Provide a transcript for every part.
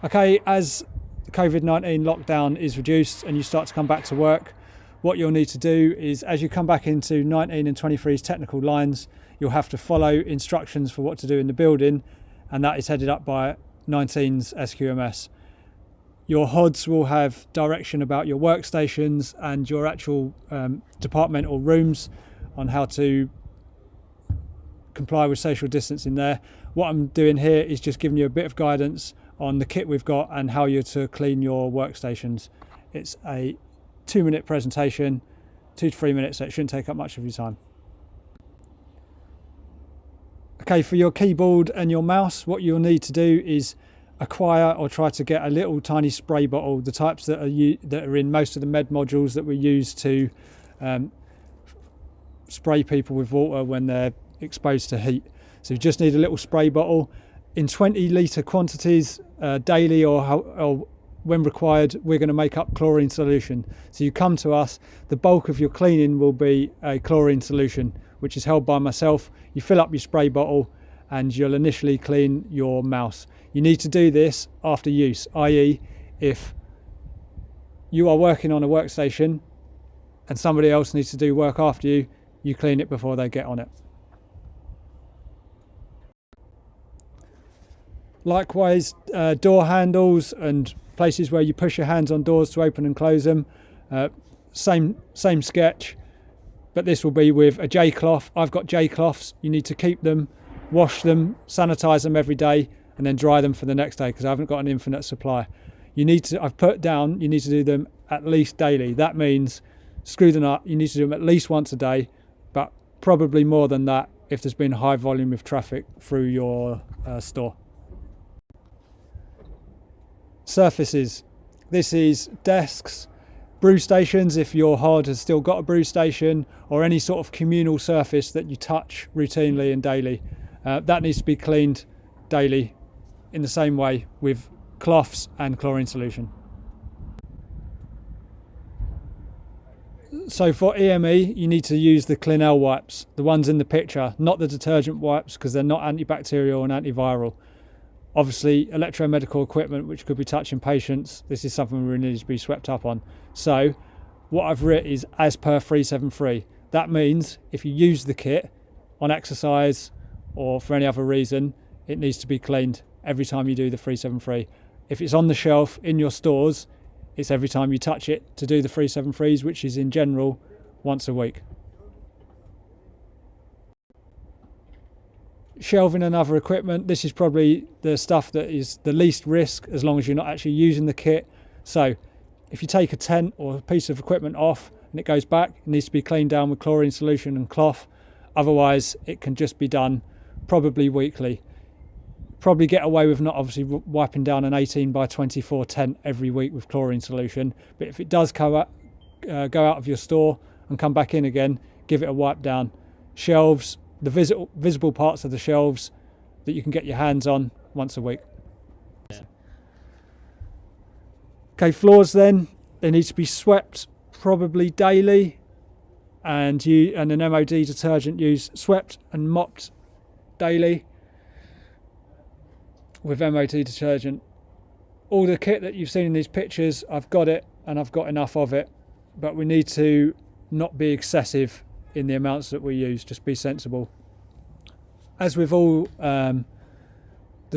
Okay, as the COVID-19 lockdown is reduced and you start to come back to work, what you'll need to do is, as you come back into 19 and 23's technical lines, you'll have to follow instructions for what to do in the building, and that is headed up by 19's SQMS. Your HODs will have direction about your workstations and your actual departmental rooms on how to comply with social distancing there. What I'm doing here is just giving you a bit of guidance on the kit we've got and how you're to clean your workstations. It's a 2-minute presentation, 2 to 3 minutes, so it shouldn't take up much of your time. Okay, for your keyboard and your mouse, what you'll need to do is acquire or try to get a little tiny spray bottle, the types that are in most of the med modules that we use to spray people with water when they're exposed to heat. So you just need a little spray bottle in 20-litre quantities daily, or when required, we're going to make up chlorine solution. So you come to us, the bulk of your cleaning will be a chlorine solution, which is held by myself. You fill up your spray bottle and you'll initially clean your mouse. You need to do this after use, i.e. if you are working on a workstation and somebody else needs to do work after you, you clean it before they get on it. Likewise, door handles and places where you push your hands on doors to open and close them, same sketch, but this will be with a J-cloth. I've got J-cloths. You need to keep them, wash them, sanitize them every day, and then dry them for the next day, because I haven't got an infinite supply. I've put down, you need to do them at least daily. That means screw the nut, you need to do them at least once a day, but probably more than that if there's been a high volume of traffic through your store. Surfaces. This is desks, brew stations if your HOD has still got a brew station, or any sort of communal surface that you touch routinely and daily. That needs to be cleaned daily in the same way with cloths and chlorine solution. So for EME, you need to use the Clinell wipes, the ones in the picture, not the detergent wipes, because they're not antibacterial and antiviral. Obviously, electromedical equipment, which could be touching patients, this is something we really need to be swept up on. So what I've written is as per 373. That means if you use the kit on exercise or for any other reason, it needs to be cleaned every time you do the 373. If it's on the shelf in your stores, it's every time you touch it to do the 373s, which is in general once a week. Shelving and other equipment, this is probably the stuff that is the least risk as long as you're not actually using the kit. So if you take a tent or a piece of equipment off and it goes back, it needs to be cleaned down with chlorine solution and cloth. Otherwise it can just be done probably weekly. Probably get away with not obviously wiping down an 18 by 24 tent every week with chlorine solution, but if it does go out of your store and come back in again, give it a wipe down. Shelves, the visible parts of the shelves that you can get your hands on once a week. Yeah. Okay, floors then, they need to be swept probably daily, and an MOD detergent used, swept and mopped daily with MOD detergent. All the kit that you've seen in these pictures, I've got it and I've got enough of it, but we need to not be excessive in the amounts that we use, just be sensible. As with all the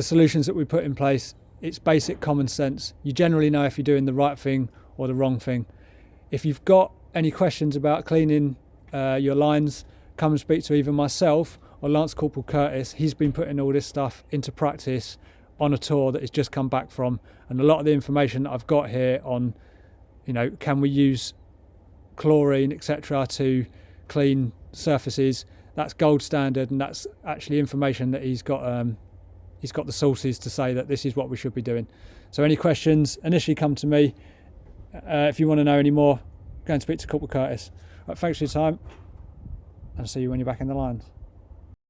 solutions that we put in place, it's basic common sense. You generally know if you're doing the right thing or the wrong thing. If you've got any questions about cleaning your lines, come and speak to either myself or Lance Corporal Curtis. He's been putting all this stuff into practice on a tour that he's just come back from, and a lot of the information that I've got here on, can we use chlorine, etc., to clean surfaces, that's gold standard, and that's actually information that he's got the sources to say that this is what we should be doing. So any questions, initially come to me. If you want to know any more, go and speak to Corporal Curtis. Right, thanks for your time, and I'll see you when you're back in the lines.